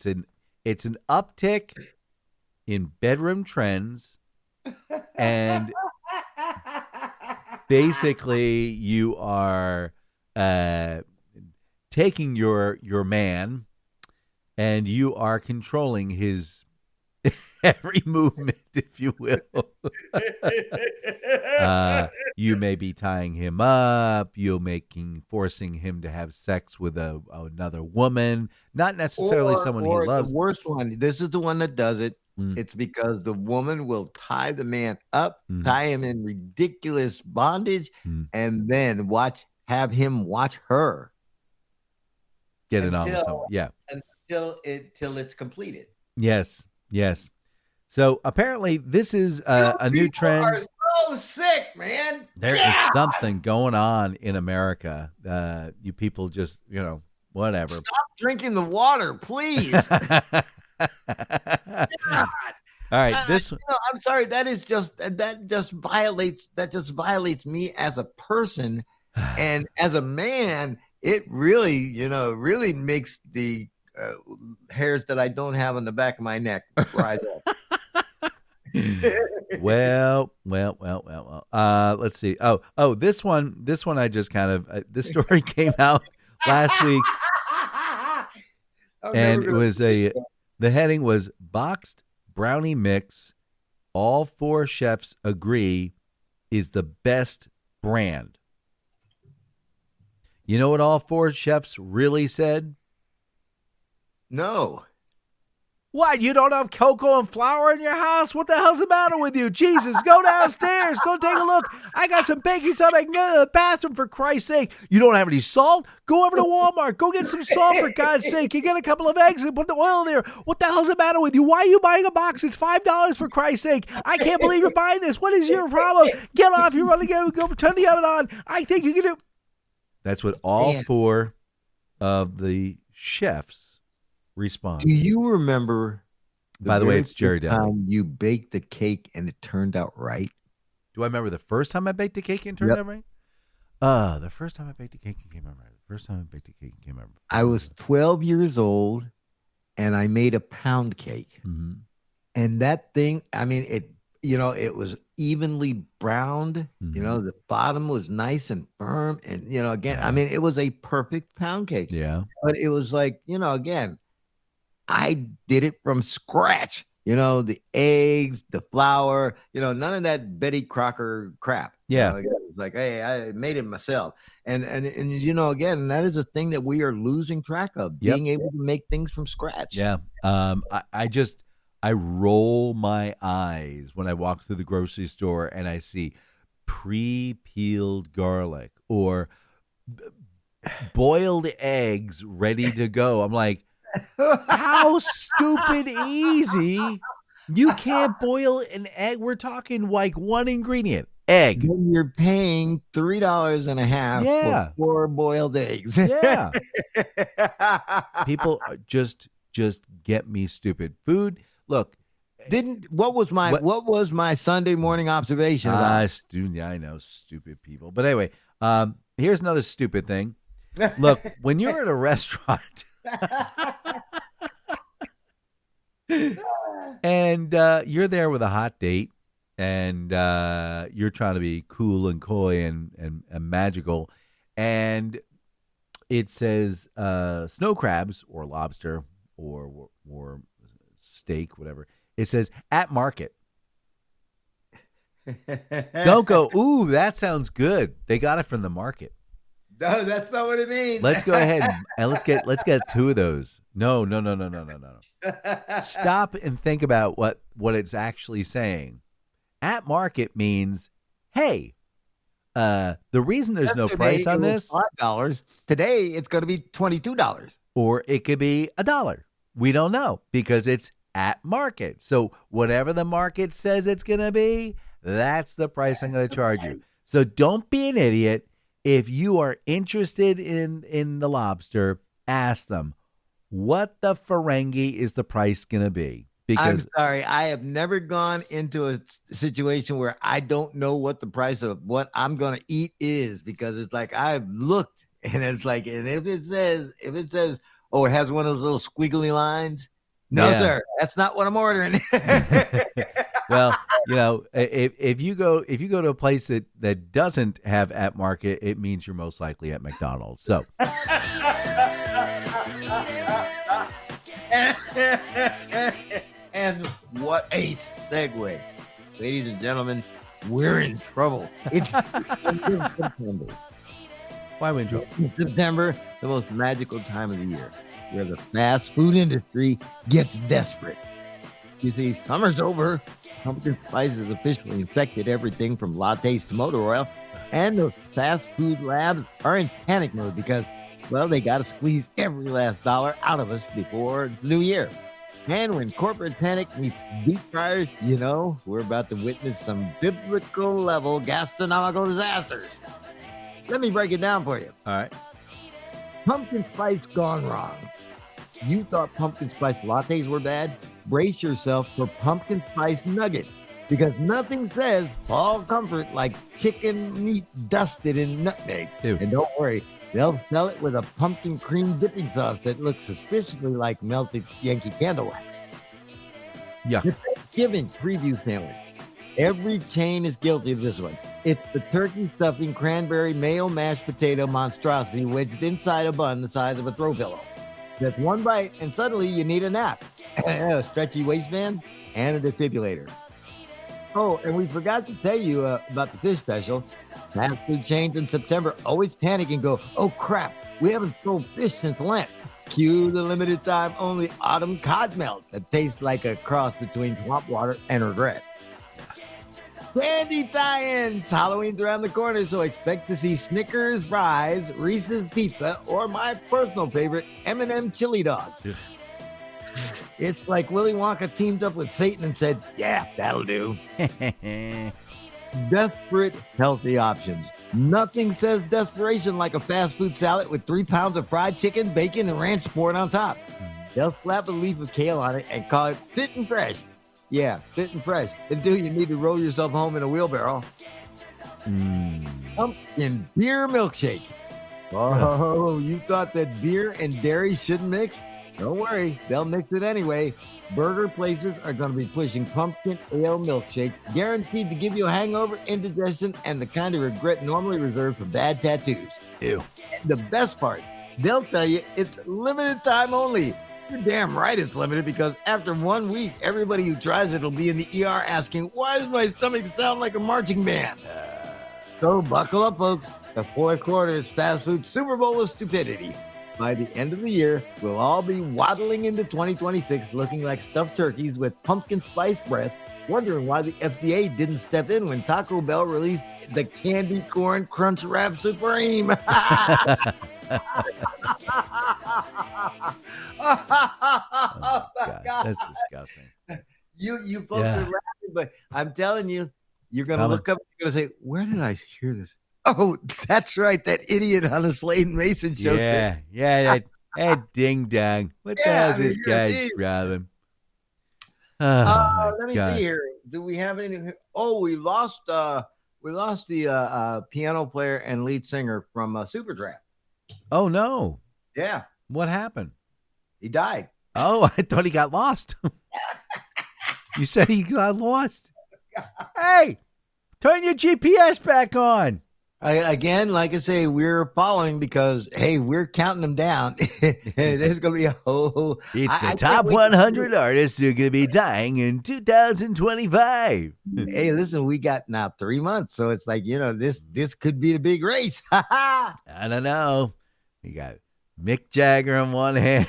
A: an uptick in bedroom trends, and basically you are taking your man and you are controlling his every movement, if you will. You may be tying him up, forcing him to have sex with another woman, not necessarily someone he loves.
B: The worst one, this is the one that does it.
A: Mm.
B: It's because the woman will tie the man up,
A: Mhm.
B: tie him in ridiculous bondage,
A: Mm.
B: and then have him watch her
A: Get it on with
B: until-
A: someone. Yeah.
B: till it's completed.
A: Yes. So apparently this is a new
B: People are
A: trend.
B: so sick, man.
A: There is something going on in America. You people just, whatever.
B: Stop drinking the water, please.
A: All right.
B: I'm sorry. That just violates me as a person, and as a man. it really, really makes the hairs that I don't have on the back of my neck rise up.
A: Well. Let's see. This one I just kind of this story came out last week, and it was the heading was boxed brownie mix. All 4 chefs agree is the best brand. You know what all 4 chefs really said?
B: No.
A: What, you don't have cocoa and flour in your house? What the hell's the matter with you? Jesus, go downstairs. Go take a look. I got some baking soda. I can get in the bathroom, for Christ's sake. You don't have any salt? Go over to Walmart. Go get some salt, for God's sake. You get a couple of eggs and put the oil there. What the hell's the matter with you? Why are you buying a box? It's $5, for Christ's sake. I can't believe you're buying this. What is your problem? Get off. You're running. Go turn the oven on. I think you can do. That's what all 4 of the chefs respond.
B: Do you remember?
A: By the way, it's Jerry
B: time you baked the cake and it turned out right.
A: Do I remember the first time I baked a cake and turned out right? The first time I baked a cake and came out right. The first time I baked a cake and came out right.
B: I was 12 years old, and I made a pound cake, and that thing. I mean, it was evenly browned. The bottom was nice and firm, and again, I mean, it was a perfect pound cake.
A: Yeah,
B: but it was like, again, I did it from scratch. The eggs, the flour, none of that Betty Crocker crap.
A: Yeah.
B: It was like, hey, I made it myself. And again, that is a thing that we are losing track of, being able to make things from scratch.
A: Yeah. I roll my eyes when I walk through the grocery store and I see pre-peeled garlic or boiled eggs ready to go. I'm like, how stupid easy. You can't boil an egg. We're talking like one ingredient, egg.
B: When you're paying $3.50 for 4 boiled eggs.
A: Yeah. People just get me stupid. Food. Look.
B: What was my Sunday morning observation about?
A: I know, stupid people. But anyway, here's another stupid thing. Look, when you're at a restaurant and you're there with a hot date and you're trying to be cool and coy and magical, and it says snow crabs or lobster or steak, whatever. It says at market. Don't go, ooh, that sounds good. They got it from the market.
B: No, that's not what it means.
A: Let's go ahead and let's get 2 of those. No. Stop and think about what it's actually saying. At market means, hey, the reason there's no price on this,
B: $5. Today it's going to be $22.
A: Or it could be $1. We don't know because it's at market. So whatever the market says it's going to be, that's the price I'm going to charge you. So don't be an idiot. If you are interested in the lobster, ask them, what the Ferengi is the price going to be? Because
B: I'm sorry, I have never gone into a situation where I don't know what the price of what I'm going to eat is, because it's like I've looked and it's like, and if it says, oh, it has one of those little squiggly lines. No, sir, that's not what I'm ordering.
A: Well, if you go to a place that doesn't have at market, it means you're most likely at McDonald's. So.
B: And what a segue. Ladies and gentlemen, we're in trouble. It's September.
A: Why are we in trouble?
B: September, the most magical time of the year, where the fast food industry gets desperate. You see, summer's over. Pumpkin spice has officially infected everything from lattes to motor oil, and the fast food labs are in panic mode because, well, they got to squeeze every last dollar out of us before the new year. And when corporate panic meets deep fryers, we're about to witness some biblical level gastronomical disasters. Let me break it down for you.
A: All right.
B: Pumpkin spice gone wrong. You thought pumpkin spice lattes were bad? Brace yourself for pumpkin spice nuggets. because nothing says fall comfort like chicken meat dusted in nutmeg.
A: Ew.
B: And don't worry, they'll sell it with a pumpkin cream dipping sauce that looks suspiciously like melted Yankee candle wax.
A: Yeah.
B: The Thanksgiving preview sandwich. Every chain is guilty of this one. It's the turkey stuffing cranberry mayo mashed potato monstrosity wedged inside a bun the size of a throw pillow. Just one bite and suddenly you need a nap, a stretchy waistband, and a defibrillator. Oh, and we forgot to tell you about the fish special. Fast food chains in September always panic and go, oh crap, we haven't sold fish since Lent. Cue the limited time only autumn cod melt that tastes like a cross between swamp water and regret. Candy tie-ins! Halloween's around the corner, so expect to see Snickers fries, Reese's pizza, or my personal favorite, M&M chili dogs.
A: Ugh.
B: It's like Willy Wonka teamed up with Satan and said, yeah, that'll do. Desperate healthy options. Nothing says desperation like a fast food salad with 3 pounds of fried chicken, bacon, and ranch poured on top. They'll slap a leaf of kale on it and call it fit and fresh. Yeah, fit and fresh. Until you need to roll yourself home in a wheelbarrow. Pumpkin beer milkshake. Oh, you thought that beer and dairy shouldn't mix? Don't worry, they'll mix it anyway. Burger places are going to be pushing pumpkin ale milkshakes, guaranteed to give you a hangover, indigestion, and the kind of regret normally reserved for bad tattoos.
A: Ew.
B: And the best part, they'll tell you it's limited time only. You're damn right it's limited, because after 1 week, everybody who tries it will be in the ER asking, why does my stomach sound like a marching band? So buckle up, folks. The fourth quarter is fast food Super Bowl of stupidity. By the end of the year, we'll all be waddling into 2026 looking like stuffed turkeys with pumpkin spice breath, wondering why the FDA didn't step in when Taco Bell released the Candy Corn Crunch Wrap Supreme.
A: Oh, God, that's disgusting.
B: You folks are laughing, but I'm telling you, you're going to look up and you're going to say, where did I hear this? Oh, that's right. That idiot on the Slade and Mayson show.
A: Yeah. That ding dong. What the hell's this guy driving?
B: Let me see here. Do we have any? Oh, we lost the piano player and lead singer from Superdraft.
A: Oh, no.
B: Yeah.
A: What happened?
B: He died.
A: Oh, I thought he got lost. You said he got lost. Hey, turn your GPS back on.
B: Again, like I say, we're following because, hey, we're counting them down. There's going to be a whole...
A: It's the top 100 artists who are going to be dying in 2025.
B: Hey, listen, we got now 3 months, so it's like, this could be the big race.
A: I don't know. You got Mick Jagger on one hand.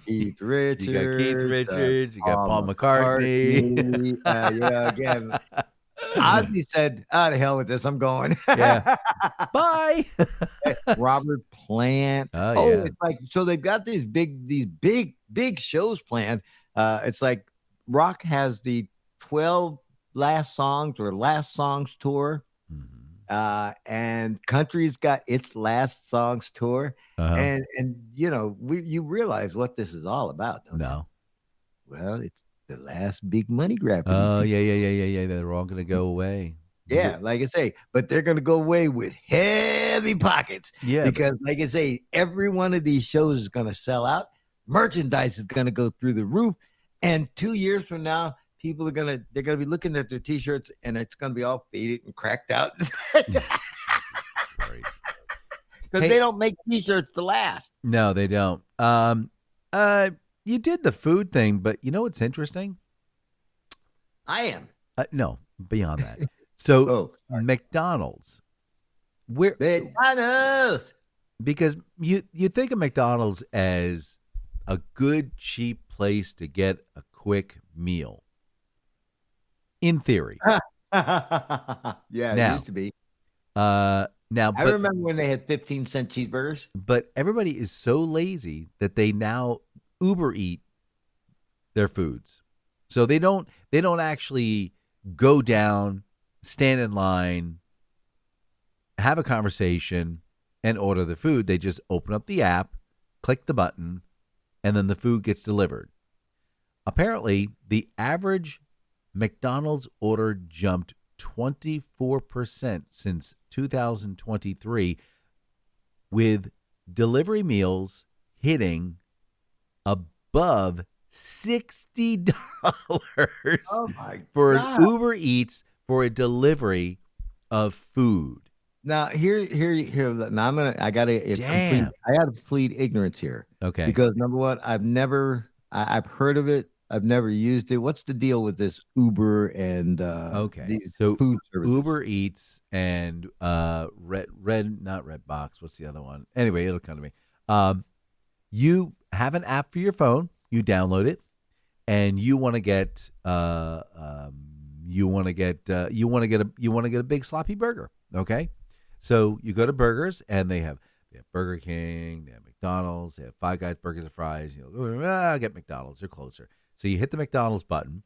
B: Keith Richards.
A: You got Keith Richards. You got Paul McCartney.
B: Again... Ozzy said, to hell with this, I'm going.
A: Yeah. Bye.
B: Robert Plant.
A: Oh, yeah.
B: It's like, so they've got these big shows planned. It's like rock has the 12 last songs tour.
A: Mm-hmm.
B: And country's got its last songs tour.
A: Uh-huh.
B: And you realize what this is all about, don't
A: No.
B: you? Well, it's the last big money grab.
A: Oh, yeah. They're all going to go away.
B: Yeah, like I say, but they're going to go away with heavy pockets.
A: Yeah.
B: Because, like I say, every one of these shows is going to sell out. Merchandise is going to go through the roof. And 2 years from now, people they're going to be looking at their T-shirts and it's going to be all faded and cracked out. Because they don't make T-shirts to last.
A: No, they don't. You did the food thing, but you know what's interesting?
B: I am.
A: No, beyond that. So McDonald's,
B: McDonald's,
A: because you think of McDonald's as a good, cheap place to get a quick meal. In theory.
B: Yeah, it used to be.
A: Now,
B: I remember when they had 15-cent cheeseburgers.
A: But everybody is so lazy that they now Uber eat their foods. So they don't actually go down, stand in line, have a conversation, and order the food. They just open up the app, click the button, and then the food gets delivered. Apparently, the average McDonald's order jumped 24% since 2023, with delivery meals hitting above $60
B: Oh my
A: for
B: God.
A: an Uber Eats for a delivery of food.
B: Now here. Now I gotta
A: Damn.
B: I gotta plead ignorance here.
A: Okay.
B: Because number one, I've heard of it. I've never used it. What's the deal with this Uber and
A: Okay.
B: these
A: So
B: food services?
A: Uber Eats and not Redbox. What's the other one? Anyway, it'll come to me. You have an app for your phone. You download it, and you want to get a big sloppy burger. Okay, so you go to Burgers, and they have Burger King, they have McDonald's, they have Five Guys Burgers and Fries. I'll get McDonald's. They're closer. So you hit the McDonald's button,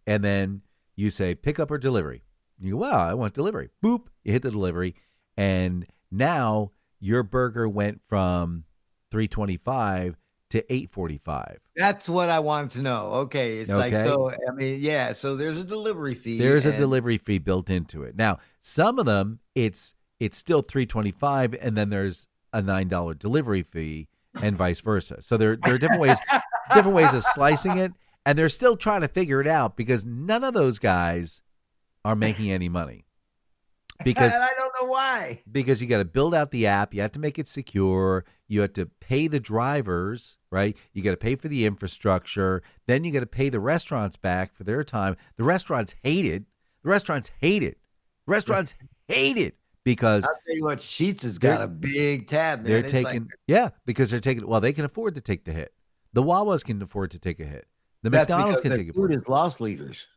A: and then you say pick up or delivery. You go, well, I want delivery. Boop. You hit the delivery, and now your burger went from $3.25 to $8.45.
B: That's what I wanted to know. Okay, it's like,
A: Okay.
B: so I mean, yeah. So there's a delivery fee.
A: There's a
B: and-
A: delivery fee built into it. Now, some of them it's still $3.25, and then there's a $9 delivery fee, and vice versa. So there are different ways of slicing it, and they're still trying to figure it out because none of those guys are making any money. Because
B: and I don't know why.
A: Because you got to build out the app, you have to make it secure, you have to pay the drivers, right? You got to pay for the infrastructure, then you got to pay the restaurants back for their time. The restaurants hate it. Because
B: I'll tell you what, Sheetz has got a big tab. Man.
A: they're
B: It's
A: taking well, they can afford to take the hit. The Wawas can afford to take a hit. The
B: that's
A: McDonald's
B: because
A: can
B: their
A: take a
B: food
A: hit.
B: is loss leaders.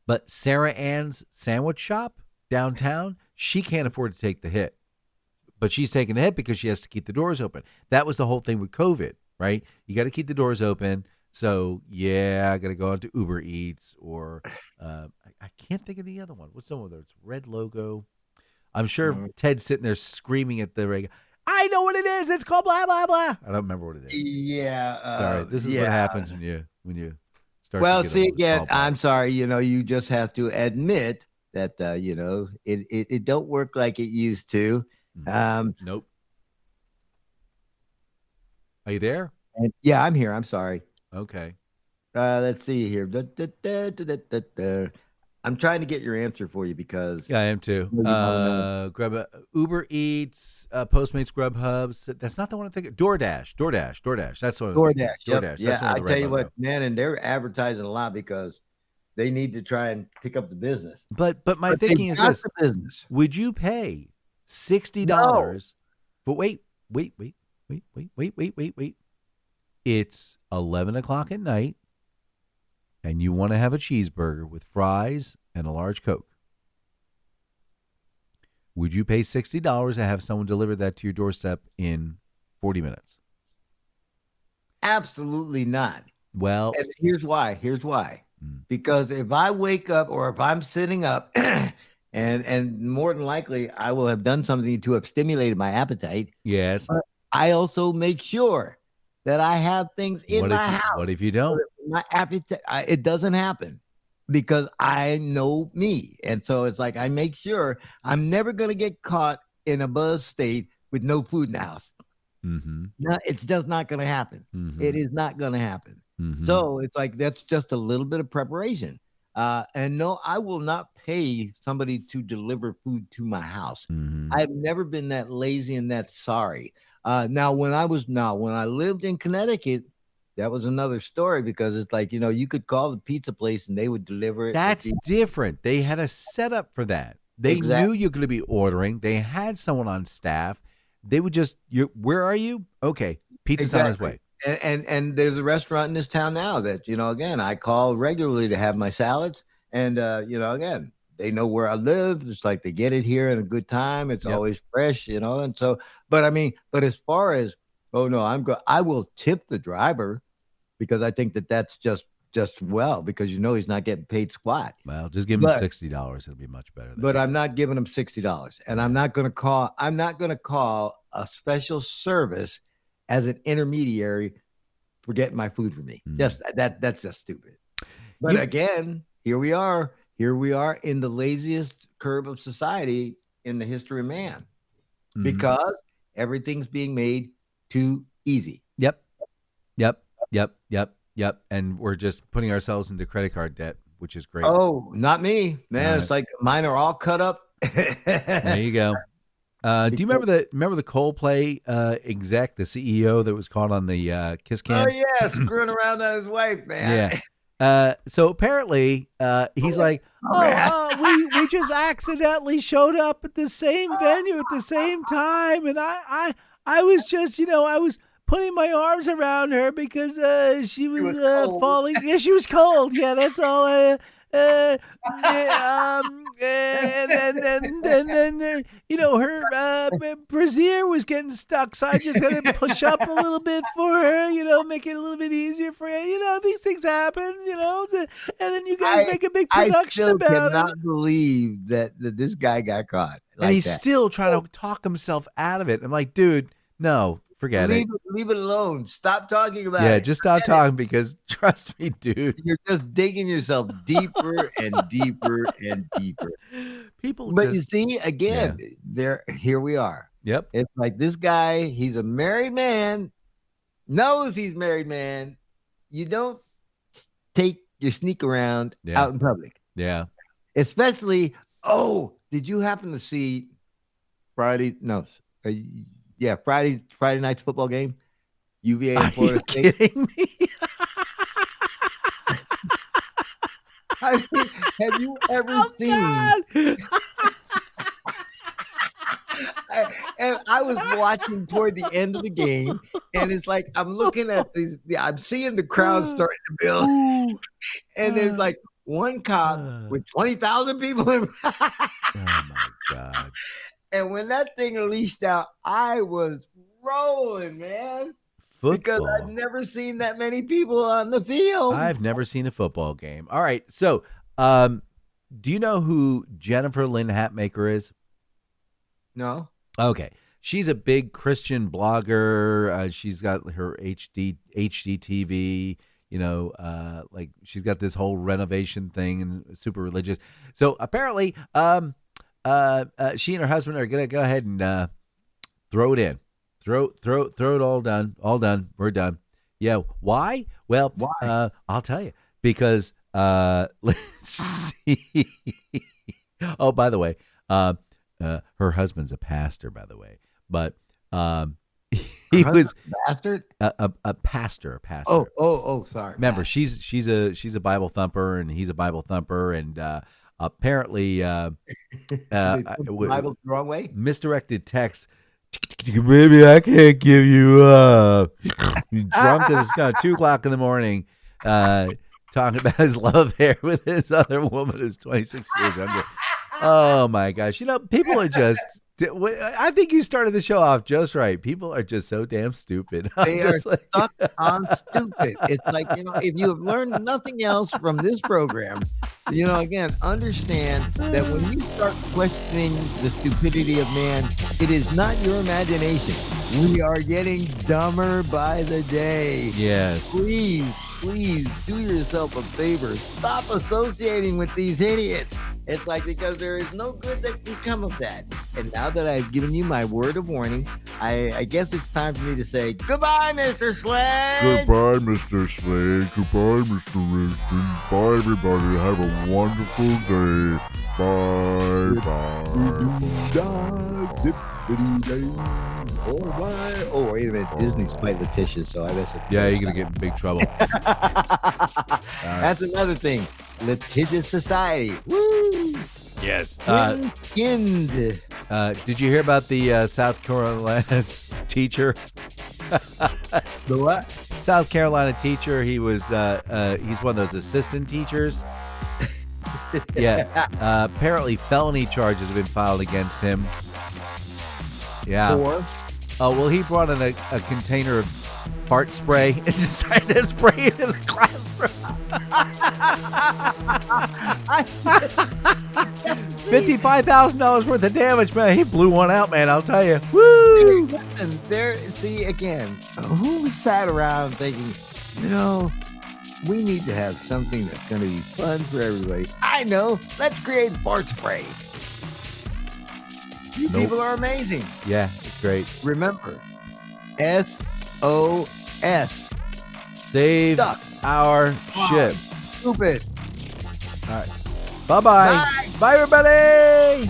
A: But Sarah Ann's sandwich shop downtown, she can't afford to take the hit. But she's taking the hit because she has to keep the doors open. That was the whole thing with COVID, right? You got to keep the doors open. So, yeah, I got to go on to Uber Eats or I can't think of the other one. What's the one? It's Red Logo. I'm sure Ted's sitting there screaming at the radio. I know what it is. It's called blah, blah, blah. I don't remember what it is.
B: Yeah.
A: Sorry. This is what happens when you start
B: Well,
A: to get
B: see,
A: a little
B: again,
A: small
B: I'm
A: box.
B: sorry. You just have to admit that, it don't work like it used to.
A: Nope. Are you there?
B: And yeah, I'm here. I'm sorry.
A: Okay.
B: Let's see here. I'm trying to get your answer for you because
A: Yeah, I am too.
B: Maybe I'll
A: Grub, Uber Eats, Postmates, Grubhub. That's not the one I think. DoorDash. That's what.
B: DoorDash. Yep.
A: DoorDash.
B: Yeah,
A: That's the one
B: I
A: with the
B: tell
A: red
B: you
A: logo.
B: what, man, and they're advertising a lot because they need to try and pick up the business.
A: But my
B: But
A: thinking
B: they've
A: is
B: got
A: this:
B: the business.
A: would you pay $60? But wait. It's 11 o'clock at night, and you want to have a cheeseburger with fries and a large Coke. Would you pay $60 to have someone deliver that to your doorstep in 40 minutes?
B: Absolutely not.
A: Well,
B: And here's why. Because if I wake up or if I'm sitting up and more than likely I will have done something to have stimulated my appetite,
A: yes.
B: I also make sure that I have things in my house.
A: What if you don't?
B: My appetite, it doesn't happen because I know me. And so it's like I make sure I'm never going to get caught in a buzz state with no food in the house.
A: Mm-hmm.
B: No, it's just not going to happen.
A: Mm-hmm.
B: It is not going to happen.
A: Mm-hmm.
B: So it's like that's just a little bit of preparation. And no, I will not pay somebody to deliver food to my house.
A: Mm-hmm.
B: I've never been that lazy and that sorry. Now, when I lived in Connecticut, that was another story because it's like, you could call the pizza place and they would deliver it.
A: That's different. They had a setup for that. They knew you're going to be ordering. They had someone on staff. They would just, where are you? Okay, pizza's on its way.
B: And there's a restaurant in this town now that, again, I call regularly to have my salads. And, again, they know where I live. It's like they get it here in a good time. It's always fresh, and so, but as far as, I will tip the driver because I think that's just because he's not getting paid squat.
A: Well, just give him $60. It'll be much better.
B: But I'm not giving him $60, and I'm not going to call a special service as an intermediary for getting my food for me. That's just stupid. But again, here we are. Here we are in the laziest curve of society in the history of man, because everything's being made too easy.
A: Yep. And we're just putting ourselves into credit card debt, which is great.
B: Oh, not me, man. It's like mine are all cut up.
A: There you go. Do you remember the Coldplay exec, the CEO that was caught on the kiss cam?
B: Oh yeah, screwing around on his wife, man.
A: Yeah. So apparently, he's like, we just accidentally showed up at the same venue at the same time, and I was just, I was putting my arms around her because she was falling. Yeah, she was cold. Yeah, that's all. And then her brassiere was getting stuck, so I just got to push up a little bit for her, make it a little bit easier for her. These things happen, and then you guys make a big production about it.
B: I cannot believe that this guy got caught.
A: And he's still trying to talk himself out of it. I'm like, dude, no. Forget it.
B: Leave it alone. Stop talking about it.
A: Yeah, just stop talking because trust me, dude.
B: You're just digging yourself deeper and deeper and deeper. You see, again, here we are.
A: Yep.
B: It's like this guy, he's a married man, knows he's married man. You don't take your sneak around out in public.
A: Yeah.
B: Especially, did you happen to see Friday night's football game? UVA and Florida State.
A: Are you kidding me?
B: Have you ever seen? And I was watching toward the end of the game, and it's like I'm looking at these. I'm seeing the crowd starting to build, and there's like one cop with 20,000 people in.
A: Oh my God.
B: And when that thing released out, I was rolling, man.
A: Football.
B: Because I've never seen that many people on the field.
A: I've never seen a football game. All right. So, do you know who Jennifer Lynn Hatmaker is?
B: No.
A: Okay. She's a big Christian blogger. She's got her HDTV, like she's got this whole renovation thing and super religious. So apparently, she and her husband are gonna go ahead and throw it in, throw it all done. We're done. Yeah. Why? Well, why? I'll tell you. Because let's see. Oh, by the way, her husband's a pastor. By the way, but he was
B: a bastard.
A: A pastor.
B: Oh, sorry.
A: Remember, she's a Bible thumper, and he's a Bible thumper, and apparently,
B: Bible the wrong way.
A: Misdirected text. Baby, I can't give you up. Drunk as it's 2:00 in the morning, talking about his love affair with this other woman who's 26 years younger. Oh my gosh! People are just. I think you started the show off just right. People are just so damn stupid.
B: They are stuck on stupid. It's like, if you have learned nothing else from this program, again, understand that when you start questioning the stupidity of man, it is not your imagination. We are getting dumber by the day.
A: Yes.
B: Please do yourself a favor. Stop associating with these idiots. It's like, because there is no good that can come of that. And now that I've given you my word of warning, I guess it's time for me to say goodbye, Mr. Slade.
D: Goodbye, Mr. Slade. Goodbye, Mr. Wisdom. Bye, everybody. Have a wonderful day. Bye.
B: Oh, wait a minute. Disney's quite litigious, so I guess.
A: Yeah, you're going to get in big trouble.
B: That's another thing. Litigious society. Woo!
A: Yes. Did you hear about the South Carolina teacher?
B: The what?
A: South Carolina teacher. He was. He's one of those assistant teachers. Yeah. Apparently, felony charges have been filed against him. Yeah.
B: For?
A: Oh well, he brought in a container of fart spray and decided to spray it in the classroom. $55,000 worth of damage, man. He blew one out, man. I'll tell you. Woo!
B: Listen, see again. Who sat around thinking, We need to have something that's going to be fun for everybody. I know. Let's create fart spray. You people are amazing.
A: Yeah, it's great.
B: Remember, SOS.
A: Save
B: Stuck.
A: our ship.
B: Stupid.
A: All right. Bye-bye. Bye, everybody.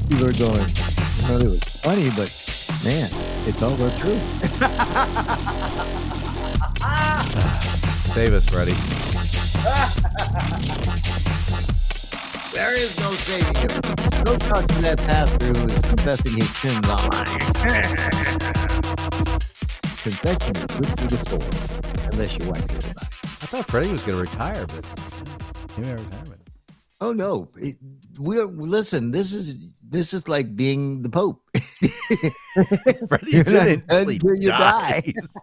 B: People are going, well, it was funny, but man, it's all the truth.
A: Save us, Freddie.
B: There is no saving him. Go talk to that pastor who is confessing his sins online. Confession is good for the soul, unless your wife hears about it.
A: I thought Freddie was going to retire, but came out of retirement.
B: Oh no! Listen. This is like being the Pope.
A: Freddie's in it
B: until you die.
A: dies.